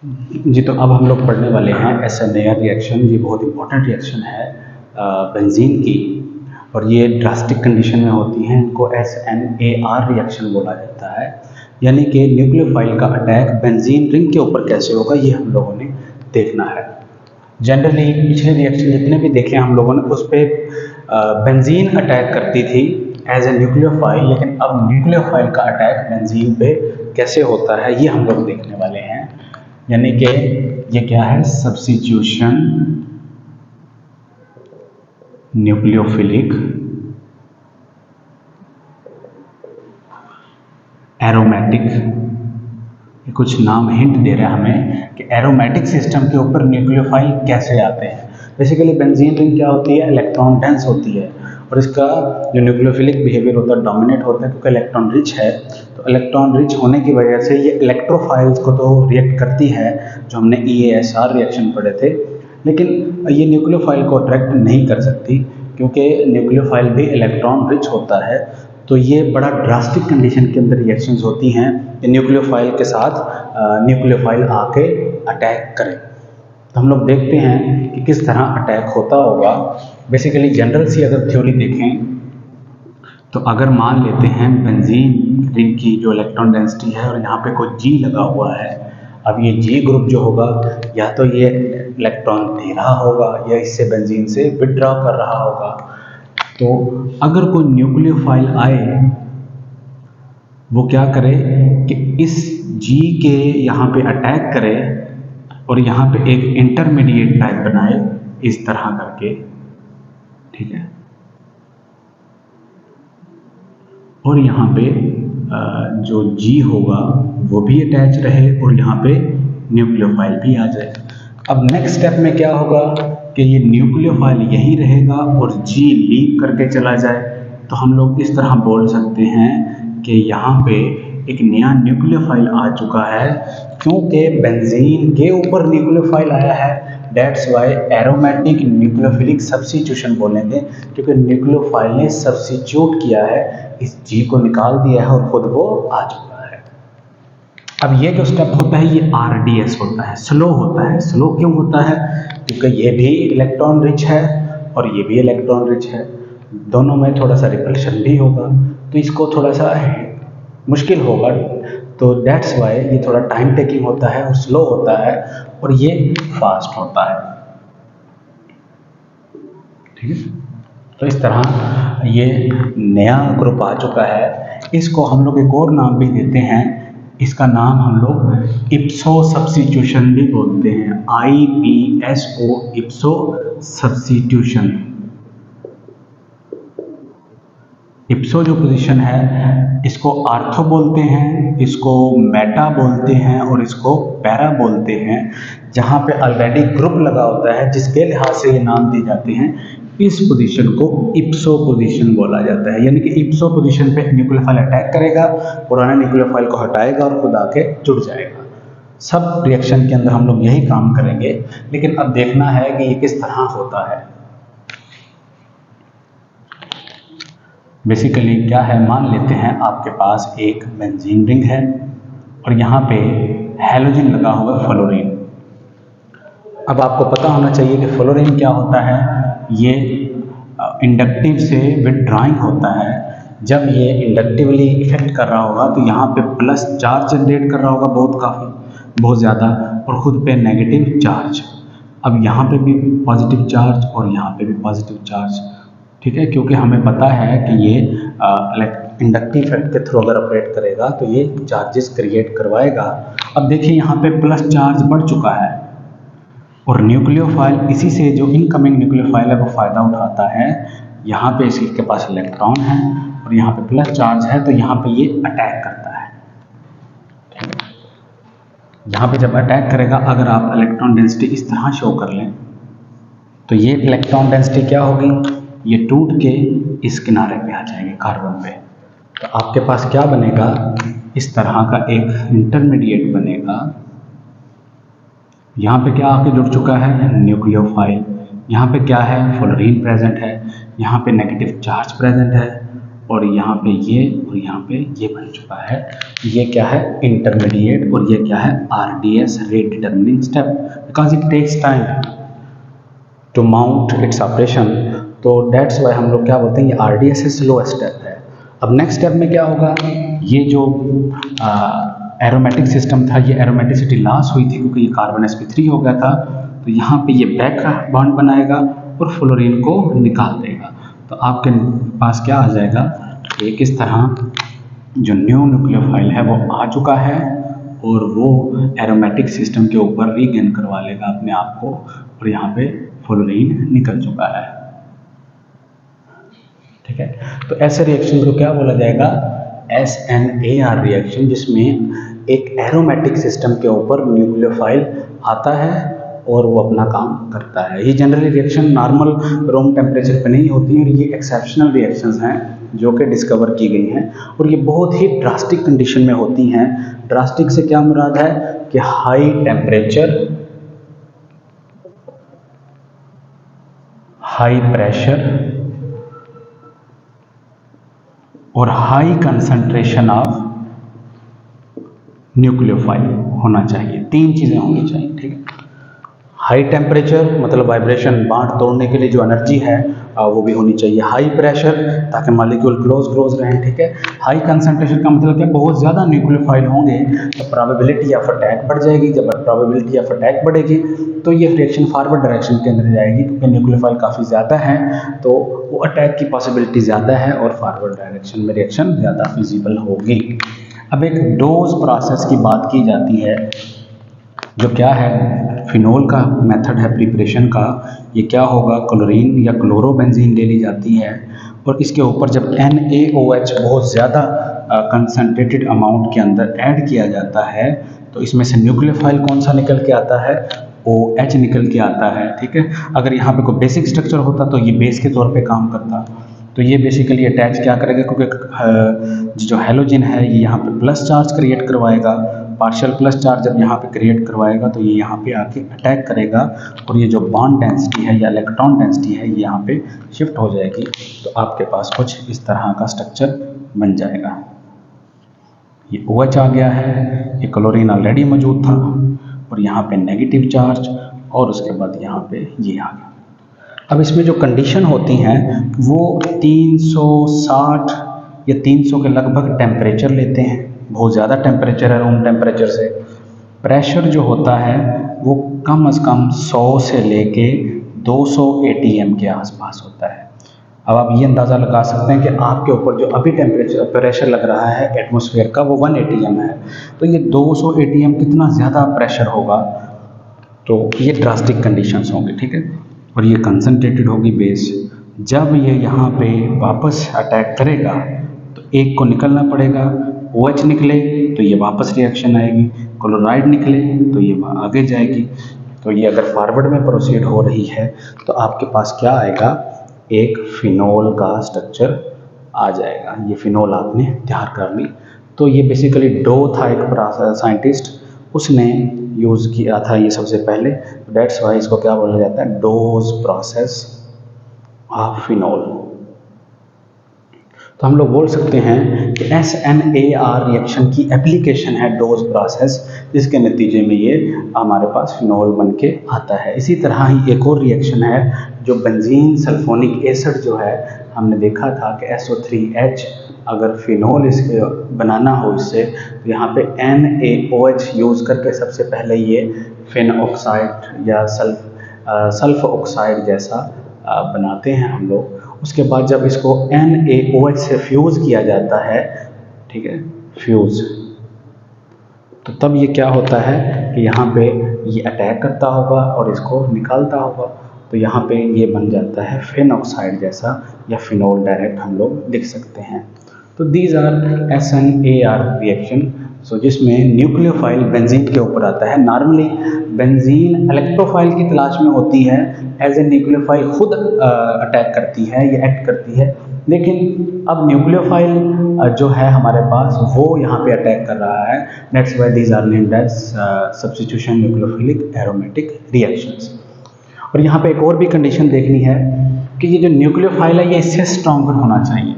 जी, तो अब हम लोग पढ़ने वाले हैं SNAR रिएक्शन। ये बहुत इंपॉर्टेंट रिएक्शन है बेंजीन की, और ये ड्रास्टिक कंडीशन में होती हैं। इनको SNAR रिएक्शन बोला जाता है, यानी कि न्यूक्लियोफाइल का अटैक बेंजीन रिंग के ऊपर कैसे होगा, ये हम लोगों ने देखना है। जनरली पिछले रिएक्शन जितने भी देखे हम लोगों ने, उस पर बेंजीन अटैक करती थी एज ए न्यूक्लियोफाइल, लेकिन अब न्यूक्लियोफाइल का अटैक बेंजीन पे कैसे होता है ये हम लोग देखने वाले हैं। यानी कि ये क्या है, सब्स्टिट्यूशन न्यूक्लियोफिलिक एरोमेटिक। ये कुछ नाम हिंट दे रहा है हमें कि एरोमेटिक सिस्टम के ऊपर न्यूक्लियोफाइल कैसे आते हैं। बेसिकली बेंजीन रिंग क्या होती है, इलेक्ट्रॉन डेंस होती है, और इसका जो न्यूक्लियोफिलिक बिहेवियर होता है डोमिनेट होता है, क्योंकि इलेक्ट्रॉन रिच है। तो इलेक्ट्रॉन रिच होने की वजह से ये इलेक्ट्रोफाइल्स को तो रिएक्ट करती है, जो हमने EASR रिएक्शन पढ़े थे, लेकिन ये न्यूक्लियोफाइल को अट्रैक्ट नहीं कर सकती, क्योंकि न्यूक्लियोफाइल भी इलेक्ट्रॉन रिच होता है। तो ये बड़ा ड्रास्टिक कंडीशन के अंदर रिएक्शंस होती हैं कि न्यूक्लियोफाइल के साथ न्यूक्लियोफाइल आके अटैक करें। तो हम लोग देखते हैं कि किस तरह अटैक होता होगा। बेसिकली जनरल सी अगर थ्योरी देखें, तो अगर मान लेते हैं बेंजीन रिंग की जो इलेक्ट्रॉन डेंसिटी है और यहाँ पे कोई G लगा हुआ है, अब ये G ग्रुप जो होगा, या तो ये इलेक्ट्रॉन दे रहा होगा या इससे बेंजीन से विथड्रॉ कर रहा होगा। तो अगर कोई न्यूक्लियोफाइल आए, वो क्या करे कि इस G के यहाँ पे अटैक करे और यहाँ पे एक इंटरमीडिएट टाइप बनाए इस तरह करके, ठीक है, और यहाँ पे जो G होगा वो भी अटैच रहे और यहाँ पे न्यूक्लियोफाइल भी आ जाए। अब नेक्स्ट स्टेप में क्या होगा कि ये न्यूक्लियोफाइल यहीं रहेगा और G लीव करके चला जाए। तो हम लोग इस तरह बोल सकते हैं कि यहाँ पे एक नया न्यूक्लियोफाइल आ चुका है, क्योंकि बेंजीन के ऊपर न्यूक्लियोफाइल आया है। That's why aromatic nucleophilic substitution बोलेंगे, क्योंकि न्यूक्लियोफाइल ने सब्स्टिट्यूट किया है, इस G को निकाल दिया है और खुद वो आ चुका है। अब ये जो स्टेप होता है ये RDS होता है, स्लो होता है। स्लो क्यों होता है? क्योंकि ये भी इलेक्ट्रॉन रिच है और ये भी इलेक्ट्रॉन रिच है, दोनों में थोड़ा सा रिपल्शन भी होगा, तो इसको थोड़ा सा मुश्किल होगा। तो दैट्स वाई ये थोड़ा टाइम टेकिंग होता है और स्लो होता है, और ये फास्ट होता है, ठीक है। तो इस तरह ये नया ग्रुप आ चुका है। इसको हम लोग एक और नाम भी देते हैं, इसका नाम हम लोग इप्सो सब्स्टिट्यूशन भी बोलते हैं। IPSO, इप्सो substitution. इप्सो जो पोजीशन है, इसको आर्थो बोलते हैं, इसको मेटा बोलते हैं और इसको पैरा बोलते हैं। जहाँ पे ऑलरेडी ग्रुप लगा होता है, जिसके लिहाज से ये नाम दिए जाते हैं, इस पोजीशन को इप्सो पोजीशन बोला जाता है। यानी कि इप्सो पोजीशन पे न्यूक्लियोफाइल अटैक करेगा, पुराने न्यूक्लियोफाइल को हटाएगा और खुद आके जुड़ जाएगा। सब रिएक्शन के अंदर हम लोग यही काम करेंगे, लेकिन अब देखना है कि ये किस तरह होता है। बेसिकली क्या है, मान लेते हैं आपके पास एक बेंजीन रिंग है और यहाँ पे हैलोजन लगा हुआ है फ्लोरीन। अब आपको पता होना चाहिए कि फ्लोरीन क्या होता है। ये इंडक्टिव से विथड्राइंग होता है। जब ये इंडक्टिवली इफेक्ट कर रहा होगा तो यहाँ पे प्लस चार्ज जनरेट कर रहा होगा, बहुत ज़्यादा, और खुद पे नेगेटिव चार्ज। अब यहाँ पे भी पॉजिटिव चार्ज और यहाँ पे भी पॉजिटिव चार्ज, ठीक है, क्योंकि हमें पता है कि ये इंडक्टिव इफेक्ट के थ्रू अगर ऑपरेट करेगा तो ये चार्जेस क्रिएट करवाएगा। अब देखिए यहाँ पे प्लस चार्ज बढ़ चुका है और न्यूक्लियोफाइल इसी से, जो इनकमिंग न्यूक्लियोफाइल है, वो फ़ायदा उठाता है। यहाँ पे इसके पास इलेक्ट्रॉन है और यहाँ पे प्लस चार्ज है, तो यहाँ पे ये अटैक करता है। यहाँ पे जब अटैक करेगा, अगर आप इलेक्ट्रॉन डेंसिटी इस तरह शो कर लें, तो ये इलेक्ट्रॉन डेंसिटी क्या होगी, ये टूट के इस किनारे पे आ जाएंगे कार्बन पे। तो आपके पास क्या बनेगा, इस तरह का एक इंटरमीडिएट बनेगा। यहाँ पे क्या आके जुड़ चुका है, न्यूक्लियोफाइल। यहाँ पे क्या है, फ्लोरीन प्रेजेंट है। यहाँ पे नेगेटिव चार्ज प्रेजेंट है और यहाँ पे ये और यहाँ पे ये बन चुका है। ये क्या है, इंटरमीडिएट, और ये क्या है, RDS, rate determining step, because it takes time to mount its operation. तो डेट्स वाई हम लोग क्या बोलते हैं, ये RDS से स्लो स्टेप है। अब नेक्स्ट स्टेप में क्या होगा, ये जो एरोमेटिक सिस्टम था, ये एरोमेटिसिटी लॉस हुई थी क्योंकि ये कार्बन sp3 हो गया था। तो यहाँ पे ये बैक बॉन्ड बनाएगा और फ्लोरीन को निकाल देगा। तो आपके पास क्या आ जाएगा, एक इस तरह जो न्यू न्यूक्लियोफाइल है वो आ चुका है और वो एरोमेटिक सिस्टम के ऊपर रीगेन करवा लेगा अपने आप को, और यहाँ पे फ्लोरीन निकल चुका है। ठीक है, तो ऐसे रिएक्शन को क्या बोला जाएगा, SNAR रिएक्शन, जिसमें एक एरोमेटिक सिस्टम के ऊपर न्यूक्लियोफाइल आता है और वो अपना काम करता है। ये generally reaction normal room temperature पे नहीं होती हैं, ये एक्सेप्शनल रिएक्शंस हैं जो कि डिस्कवर की गई हैं, और ये बहुत ही ड्रास्टिक कंडीशन में होती हैं। ड्रास्टिक से क्या मुराद है कि हाई टेम्परेचर, हाई प्रेशर और हाई कंसंट्रेशन ऑफ न्यूक्लियोफाइल होना चाहिए। तीन चीज़ें होनी चाहिए। ठीक है, हाई टेम्परेचर मतलब वाइब्रेशन, बांड तोड़ने के लिए जो एनर्जी है वो भी होनी चाहिए। हाई प्रेशर ताकि मॉलिक्यूल क्लोज रहें। ठीक है, हाई कंसंट्रेशन का मतलब क्या, बहुत ज़्यादा न्यूक्लियोफाइल होंगे तो प्रोबेबिलिटी ऑफ अटैक बढ़ जाएगी। जब प्रोबेबिलिटी ऑफ अटैक बढ़ेगी तो ये रिएक्शन फॉरवर्ड डायरेक्शन के अंदर जाएगी, क्योंकि न्यूक्लियोफाइल काफ़ी ज़्यादा है तो वो अटैक की पॉसिबिलिटी ज़्यादा है और फॉरवर्ड डायरेक्शन में रिएक्शन ज़्यादा फिजिबल होगी। अब एक डोज प्रोसेस की बात की जाती है, जो क्या है, फिनोल का मेथड है प्रिपरेशन का। ये क्या होगा, क्लोरीन या क्लोरोबेंजीन ले ली जाती है और इसके ऊपर जब NaOH बहुत ज़्यादा कंसनट्रेटेड अमाउंट के अंदर ऐड किया जाता है तो इसमें से न्यूक्लियोफाइल कौन सा निकल के आता है, OH निकल के आता है। ठीक है, अगर यहाँ पे कोई बेसिक स्ट्रक्चर होता तो ये बेस के तौर पे काम करता, तो ये बेसिकली अटैच क्या करेगा, क्योंकि जो हैलोजन है ये यहाँ पे प्लस चार्ज क्रिएट करवाएगा, पार्शियल प्लस चार्ज जब यहाँ पे क्रिएट करवाएगा तो ये यहाँ पे आके अटैक करेगा और ये जो बॉन्ड डेंसिटी है या इलेक्ट्रॉन डेंसिटी है ये यहाँ पे शिफ्ट हो जाएगी। तो आपके पास कुछ इस तरह का स्ट्रक्चर बन जाएगा। ये OH आ गया है, ये क्लोरीन ऑलरेडी मौजूद था और यहाँ पे नेगेटिव चार्ज, और उसके बाद यहाँ पे ये आ गया। अब इसमें जो कंडीशन होती हैं वो 360 या 300 के लगभग टेम्परेचर लेते हैं, बहुत ज़्यादा टेम्परेचर है रूम टेम्परेचर से। प्रेशर जो होता है वो कम से कम 100 से लेके 200 ATM के आसपास होता है। अब आप ये अंदाज़ा लगा सकते हैं कि आपके ऊपर जो अभी प्रेशर लग रहा है एटमॉस्फेयर का वो 1 ATM है, तो ये 200 ATM कितना ज़्यादा प्रेशर होगा। तो ये ड्रास्टिक कंडीशंस होंगे। ठीक है, और ये कंसनट्रेटेड होगी बेस। जब ये यहाँ पे वापस अटैक करेगा तो एक को निकलना पड़ेगा, OH निकले तो ये वापस रिएक्शन आएगी, क्लोराइड निकले तो ये आगे जाएगी। तो ये अगर फॉरवर्ड में प्रोसीड हो रही है तो आपके पास क्या आएगा, एक फिनोल का स्ट्रक्चर आ जाएगा। ये फिनोल आपने तैयार कर ली। तो ये बेसिकली डो था, एक साइंटिस्ट उसने यूज़ किया था ये सबसे पहले। डेट्स वाई इसको क्या बोला जाता है, डोज प्रोसेस ऑफ फिनोल। तो हम लोग बोल सकते हैं कि SNAR रिएक्शन की एप्लीकेशन है डोज प्रोसेस, जिसके नतीजे में ये हमारे पास फिनोल बन के आता है। इसी तरह ही एक और रिएक्शन है जो बेंजीन सल्फोनिक एसिड जो है, हमने देखा था कि SO3H अगर फिनोल इसके बनाना हो इससे तो यहाँ पे NaOH यूज़ करके सबसे पहले ये फिन ऑक्साइड या सल्फ ऑक्साइड जैसा बनाते हैं हम लोग। उसके बाद जब इसको NaOH से फ्यूज़ किया जाता है, ठीक है, फ्यूज़, तो तब ये क्या होता है कि यहाँ पे ये अटैक करता होगा और इसको निकालता होगा। तो यहाँ पे ये बन जाता है फिन ऑक्साइड जैसा, या फिनोल डायरेक्ट हम लोग लिख सकते हैं। तो दीज आर SNAR रिएक्शन, सो जिसमें न्यूक्लियोफाइल बेंजीन के ऊपर आता है। नॉर्मली बेंजीन इलेक्ट्रोफाइल की तलाश में होती है, एज ए न्यूक्लियोफाइल खुद अटैक करती है या एक्ट करती है, लेकिन अब न्यूक्लियोफाइल जो है हमारे पास वो यहाँ पे अटैक कर रहा है। That's why these are named as substitution nucleophilic aromatic reactions. और यहाँ पे एक और भी कंडीशन देखनी है कि ये जो न्यूक्लियोफाइल है ये इससे स्ट्रॉन्गर होना चाहिए।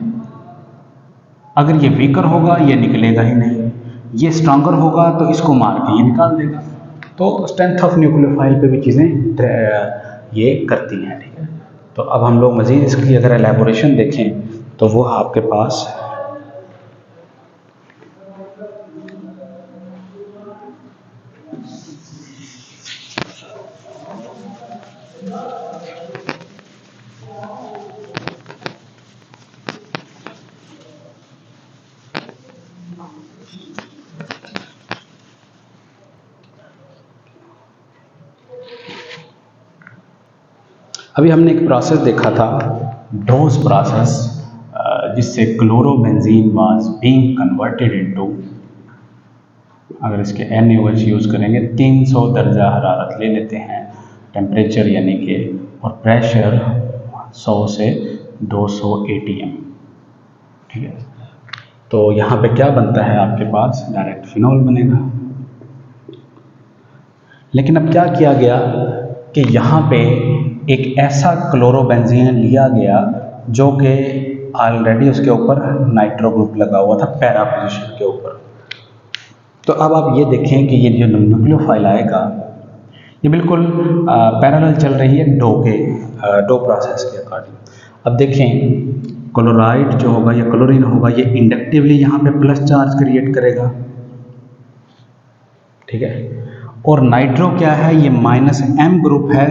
अगर ये वीकर होगा ये निकलेगा ही नहीं, ये स्ट्रांगर होगा तो इसको मार के ये निकाल देगा। तो स्ट्रेंथ ऑफ न्यूक्लियोफाइल पे भी चीज़ें ये करती हैं, ठीक है। तो अब हम लोग मज़ीद इसकी अगर एलेबोरेशन देखें तो वो आपके पास अभी हमने एक प्रोसेस देखा था, डोज प्रोसेस, जिससे chlorobenzene was being converted into, अगर इसके NaOH यूज़ करेंगे 300 दर्जा हरारत ले लेते हैं टेम्परेचर यानी कि, और प्रेशर 100 से 200 ATM, ठीक है। तो यहाँ पे क्या बनता है आपके पास, डायरेक्ट फिनॉल बनेगा। लेकिन अब क्या किया गया कि यहाँ पे एक ऐसा क्लोरोबेंजीन लिया गया जो कि ऑलरेडी उसके ऊपर नाइट्रो ग्रुप लगा हुआ था पैरा पोजीशन के ऊपर। तो अब आप ये देखें कि ये जो न्यूक्लियोफाइल आएगा ये बिल्कुल पैरेलल चल रही है डो प्रोसेस के अकॉर्डिंग। अब देखें क्लोराइड जो होगा या क्लोरीन होगा ये इंडक्टिवली यहाँ पे प्लस चार्ज क्रिएट करेगा, ठीक है। और नाइट्रो क्या है, ये -m ग्रुप है,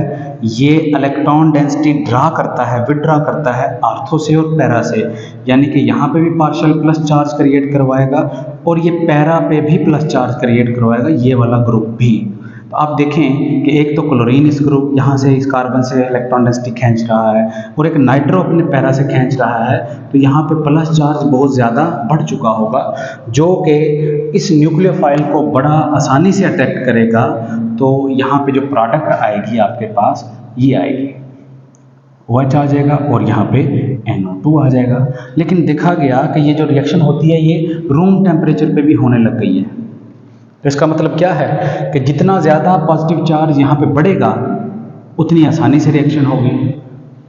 ये इलेक्ट्रॉन डेंसिटी ड्रा करता है, विड्रा करता है आर्थो से और पैरा से, यानी कि यहाँ पे भी पार्शियल प्लस चार्ज क्रिएट करवाएगा और ये पैरा पे भी प्लस चार्ज क्रिएट करवाएगा, ये वाला ग्रुप भी। तो आप देखें कि एक तो क्लोरीन इस ग्रुप यहाँ से इस कार्बन से इलेक्ट्रॉन डेंसिटी खींच रहा है और एक नाइट्रो अपने पैरा से खींच रहा है, तो यहाँ पे प्लस चार्ज बहुत ज़्यादा बढ़ चुका होगा जो कि इस न्यूक्लियोफाइल को बड़ा आसानी से अट्रैक्ट करेगा। तो यहाँ पे जो प्रोडक्ट आएगी आपके पास ये आएगी, OH आ जाएगा और यहाँ पे NO2 आ जाएगा। लेकिन देखा गया कि ये जो रिएक्शन होती है ये रूम टेम्परेचर पे भी होने लग गई है। तो इसका मतलब क्या है कि जितना ज़्यादा पॉजिटिव चार्ज यहाँ पे बढ़ेगा उतनी आसानी से रिएक्शन होगी,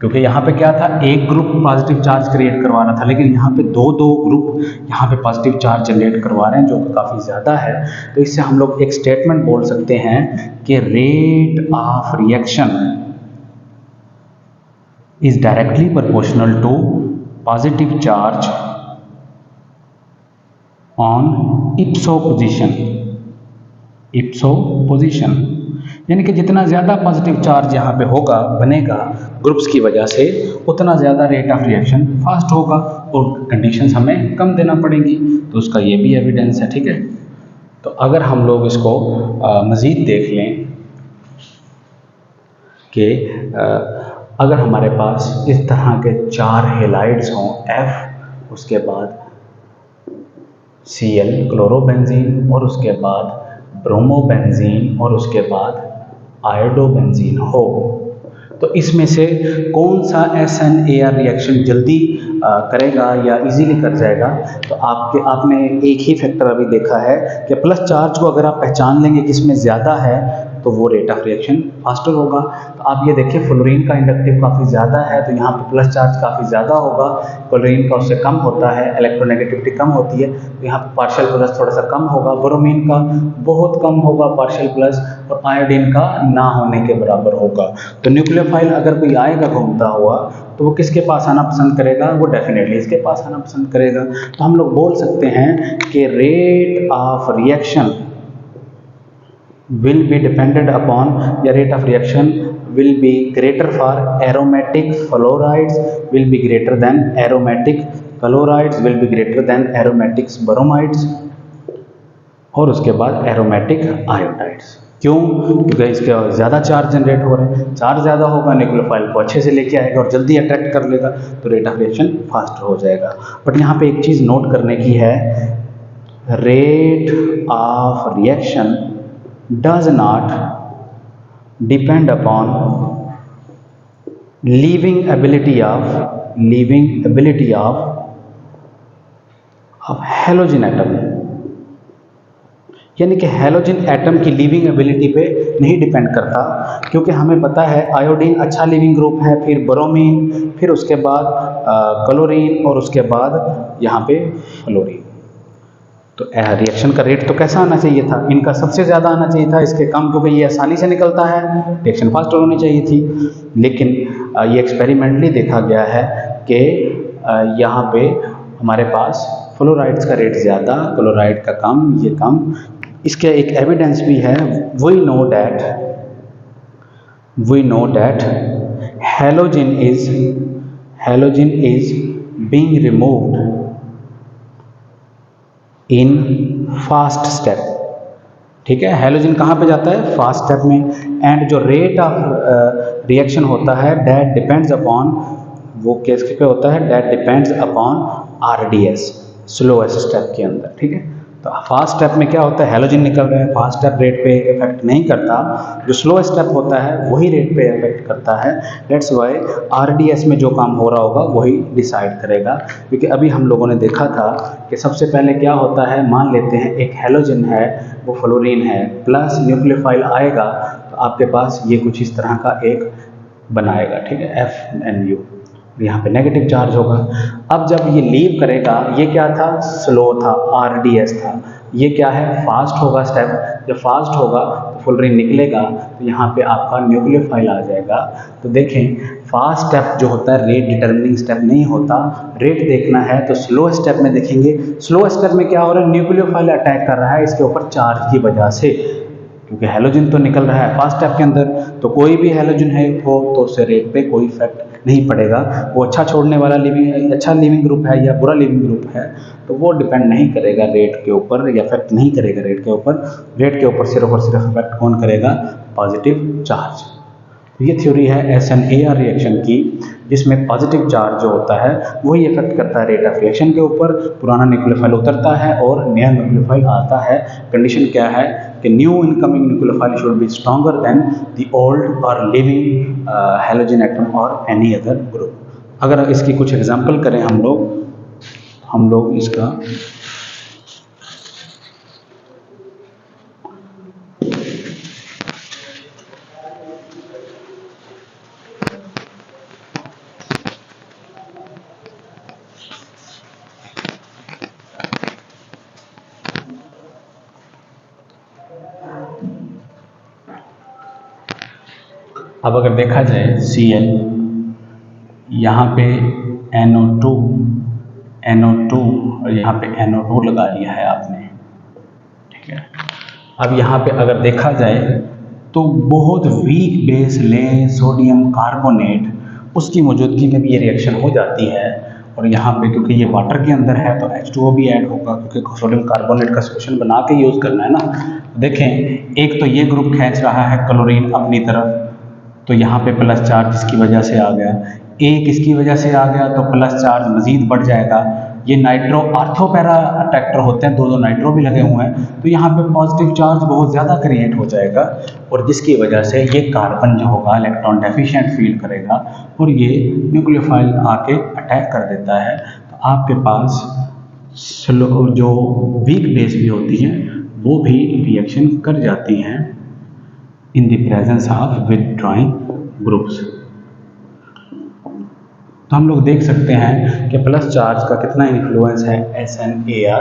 क्योंकि यहाँ पे क्या था, एक ग्रुप पॉजिटिव चार्ज क्रिएट करवा रहा था, लेकिन यहाँ पे दो ग्रुप यहाँ पे पॉजिटिव चार्ज जनरेट करवा रहे हैं जो काफ़ी ज़्यादा है। तो इससे हम लोग एक स्टेटमेंट बोल सकते हैं कि rate of reaction is directly proportional to positive charge on ipso position, यानी कि जितना ज़्यादा पॉजिटिव चार्ज यहाँ पे होगा बनेगा ग्रुप्स की वजह से, उतना ज़्यादा रेट ऑफ रिएक्शन फास्ट होगा और कंडीशंस हमें कम देना पड़ेंगी। तो उसका ये भी एविडेंस है, ठीक है। तो अगर हम लोग इसको मज़ीद देख लें कि अगर हमारे पास इस तरह के 4 हेलाइड्स हों F, उसके बाद Cl क्लोरोबेंजीन और उसके बाद ब्रोमोबेंजीन और उसके बाद आयोडोबेंजीन हो, तो इसमें से कौन सा SNAR रिएक्शन जल्दी करेगा या इजीली कर जाएगा। तो आपने एक ही फैक्टर अभी देखा है कि प्लस चार्ज को अगर आप पहचान लेंगे कि इसमें ज़्यादा है तो वो रेट ऑफ रिएक्शन फास्टर होगा। तो आप ये देखिए फ्लोरीन का इंडक्टिव काफ़ी ज़्यादा है तो यहाँ पे प्लस चार्ज काफ़ी ज़्यादा होगा, क्लोरीन का उससे कम होता है, इलेक्ट्रोनेगेटिविटी कम होती है तो यहाँ पे पार्शियल प्लस थोड़ा सा कम होगा, ब्रोमीन का बहुत कम होगा पार्शियल प्लस, और आयोडीन का ना होने के बराबर होगा। तो न्यूक्लियोफाइल अगर कोई आएगा घूमता हुआ तो वो किसके पास आना पसंद करेगा, वो डेफिनेटली इसके पास आना पसंद करेगा। तो हम लोग बोल सकते हैं कि rate of reaction will be dependent upon, the rate of reaction will be greater for aromatic fluorides will be greater than aromatic chlorides will be greater than aromatic bromides और उसके बाद एरोमेटिक आयोडाइड्स। क्यों? क्योंकि इसके ज़्यादा charge generate हो रहे हैं, चार्ज ज़्यादा होगा न्यूक्लियोफाइल को अच्छे से लेके आएगा और जल्दी अट्रैक्ट कर लेगा तो रेट ऑफ रिएक्शन फास्ट हो जाएगा। बट यहाँ पे एक चीज़ नोट करने की है, rate of reaction does not depend upon leaving ability of halogen atom। यानी कि हैलोजन एटम की लिविंग एबिलिटी पे नहीं डिपेंड करता, क्योंकि हमें पता है आयोडीन अच्छा लिविंग ग्रुप है, फिर ब्रोमीन, फिर उसके बाद क्लोरीन और उसके बाद यहाँ पे फ्लोरीन। तो रिएक्शन का रेट तो कैसा आना चाहिए था, इनका सबसे ज़्यादा आना चाहिए था, इसके कम, क्योंकि ये आसानी से निकलता है, रिएक्शन फास्ट होनी चाहिए थी। लेकिन ये एक्सपेरिमेंटली देखा गया है कि यहाँ पे हमारे पास फ्लोराइड्स का रेट ज़्यादा, क्लोराइड का कम, ये कम। इसके एक एविडेंस भी है, we know that halogen is being removed in fast step। ठीक है, हैलोजन कहाँ पे जाता है, फास्ट स्टेप में। एंड जो रेट ऑफ रिएक्शन होता है दैट डिपेंड्स अपॉन, वो किस पे होता है, that depends upon RDS, slowest step के अंदर। ठीक है, तो फास्ट स्टेप में क्या होता है, हैलोजन निकल रहा है, फास्ट स्टेप रेट पे इफेक्ट नहीं करता, जो स्लो स्टेप होता है वही रेट पे इफेक्ट करता है। दैट्स वाई RDS में जो काम हो रहा होगा वही डिसाइड करेगा। क्योंकि अभी हम लोगों ने देखा था कि सबसे पहले क्या होता है, मान लेते हैं एक हैलोजन है, वो फ्लोरीन है, प्लस न्यूक्लियोफाइल आएगा तो आपके पास ये कुछ इस तरह का एक बनाएगा। ठीक है, FNU, यहाँ पे नेगेटिव चार्ज होगा। अब जब ये लीव करेगा, ये क्या था, स्लो था, RDS था, ये क्या है, फास्ट होगा स्टेप। जब फास्ट होगा तो फ्लोरीन निकलेगा, तो यहाँ पे आपका न्यूक्लियोफाइल आ जाएगा। तो देखें, फास्ट स्टेप जो होता है रेट डिटर्मिनिंग स्टेप नहीं होता, रेट देखना है तो स्लो स्टेप में देखेंगे। स्लो स्टेप में क्या हो रहा है, न्यूक्लियोफाइल अटैक कर रहा है इसके ऊपर चार्ज की वजह से, क्योंकि हैलोजन तो निकल रहा है फास्ट स्टेप के अंदर, तो कोई भी हैलोजन है हो तो उससे रेट पे कोई इफेक्ट नहीं पड़ेगा। वो अच्छा छोड़ने वाला अच्छा लिविंग ग्रुप है या बुरा लिविंग ग्रुप है, तो वो डिपेंड नहीं करेगा रेट के ऊपर, या इफेक्ट नहीं करेगा रेट के ऊपर। रेट के ऊपर सिर्फ और सिर्फ इफेक्ट कौन करेगा, पॉजिटिव चार्ज। तो ये थ्योरी है SNAR रिएक्शन की, जिसमें पॉजिटिव चार्ज जो होता है वही इफेक्ट करता है रेट ऑफ रिएक्शन के ऊपर। पुराना न्यूक्लियोफाइल उतरता है और नया न्यूक्लियोफाइल आता है। कंडीशन क्या है कि new incoming nucleophile should be stronger than the old और लिविंग हैलोजन एटम और एनी अदर ग्रुप। अगर इसकी कुछ एग्जांपल करें हम लोग इसका अब अगर देखा जाए Cl, यहाँ पे NO2 और यहाँ पे NO2 लगा लिया है आपने। ठीक है, अब यहाँ पे अगर देखा जाए तो बहुत वीक बेस लें सोडियम कार्बोनेट, उसकी मौजूदगी में भी ये रिएक्शन हो जाती है। और यहाँ पे क्योंकि ये वाटर के अंदर है तो H2O भी ऐड होगा, क्योंकि सोडियम कार्बोनेट का सोल्यूशन बना के यूज़ करना है ना। देखें, एक तो ये ग्रुप खींच रहा है क्लोरीन अपनी तरफ, तो यहाँ पे प्लस चार्ज इसकी वजह से आ गया, एक इसकी वजह से आ गया तो प्लस चार्ज मज़ीद बढ़ जाएगा। ये नाइट्रो आर्थो पैरा अट्रैक्टर होते हैं, दो नाइट्रो भी लगे हुए हैं, तो यहाँ पे पॉजिटिव चार्ज बहुत ज़्यादा क्रिएट हो जाएगा, और जिसकी वजह से ये कार्बन जो होगा इलेक्ट्रॉन डेफिशिएंट फील करेगा और ये न्यूक्लियोफाइल आके अटैक कर देता है। तो आपके पास स्लो जो वीक बेस भी होती हैं वो भी रिएक्शन कर जाती हैं in the presence of withdrawing groups। तो हम लोग देख सकते हैं कि प्लस चार्ज का कितना इन्फ्लुएंस है SNAR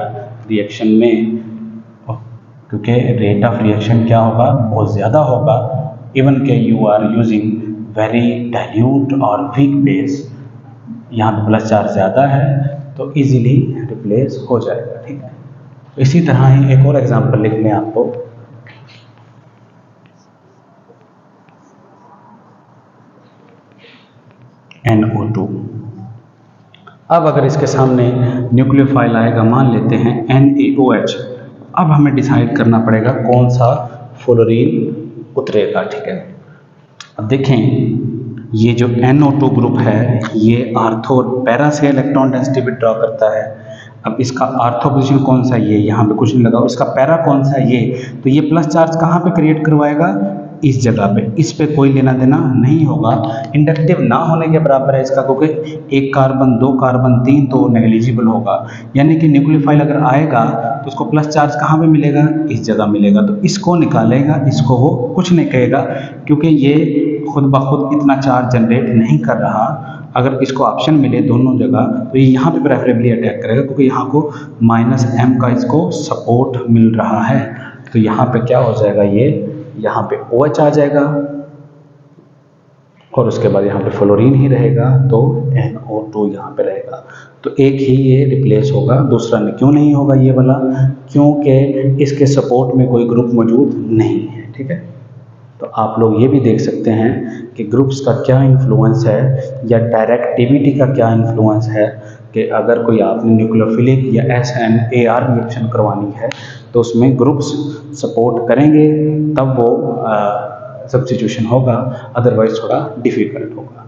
रिएक्शन में, क्योंकि रेट ऑफ रिएक्शन क्या होगा, बहुत ज़्यादा होगा। इवन के you are using very dilute और वीक बेस, यहाँ पे प्लस चार्ज ज़्यादा है तो इजीली रिप्लेस हो जाएगा। ठीक है, तो इसी तरह ही एक और एग्जांपल लिख लें आपको। NO2। अब अगर इसके सामने न्यूक्लियोफाइल आएगा, मान लेते हैं NaOH, अब हमें डिसाइड करना पड़ेगा कौन सा फ्लोरीन उतरेगा। ठीक है, अब देखें, ये जो NO2 ग्रुप है ये आर्थो और पैरा से इलेक्ट्रॉन डेंसिटी विड्रॉ करता है। अब इसका आर्थो पोजीशन कौन सा, ये यहाँ पे कुछ नहीं लगा, इसका पैरा कौन सा, ये, तो ये प्लस चार्ज कहाँ पे क्रिएट करवाएगा, इस जगह पे, इस पे कोई लेना देना नहीं होगा। इंडक्टिव ना होने के बराबर है इसका, क्योंकि एक कार्बन, दो कार्बन, तीन तो नेग्लिजिबल होगा। यानी कि न्यूक्लियोफाइल अगर आएगा तो उसको प्लस चार्ज कहाँ पे मिलेगा, इस जगह मिलेगा। तो इसको निकालेगा, इसको वो कुछ नहीं कहेगा, क्योंकि ये खुद ब खुद इतना चार्ज जनरेट नहीं कर रहा। अगर इसको ऑप्शन मिले दोनों जगह तो ये यहाँ पे प्रेफरेबली अटैक करेगा, क्योंकि यहाँ को -m का इसको सपोर्ट मिल रहा है। तो यहाँ पे क्या हो जाएगा, ये यहाँ पे OH आ जाएगा और उसके बाद यहाँ पे फ्लोरीन ही रहेगा, तो NO2 यहाँ पे रहेगा। तो एक ही ये रिप्लेस होगा, दूसरा में क्यों नहीं होगा ये वाला, क्योंकि इसके सपोर्ट में कोई ग्रुप मौजूद नहीं है। ठीक है, तो आप लोग ये भी देख सकते हैं कि ग्रुप्स का क्या इन्फ्लुएंस है या डायरेक्टिविटी का क्या इन्फ्लुएंस है, कि अगर कोई आपने न्यूक्लियोफिलिक या SNAR रिएक्शन करवानी है तो उसमें ग्रुप्स सपोर्ट करेंगे, तब वो सब्स्टिट्यूशन होगा, अदरवाइज थोड़ा डिफ़िकल्ट होगा।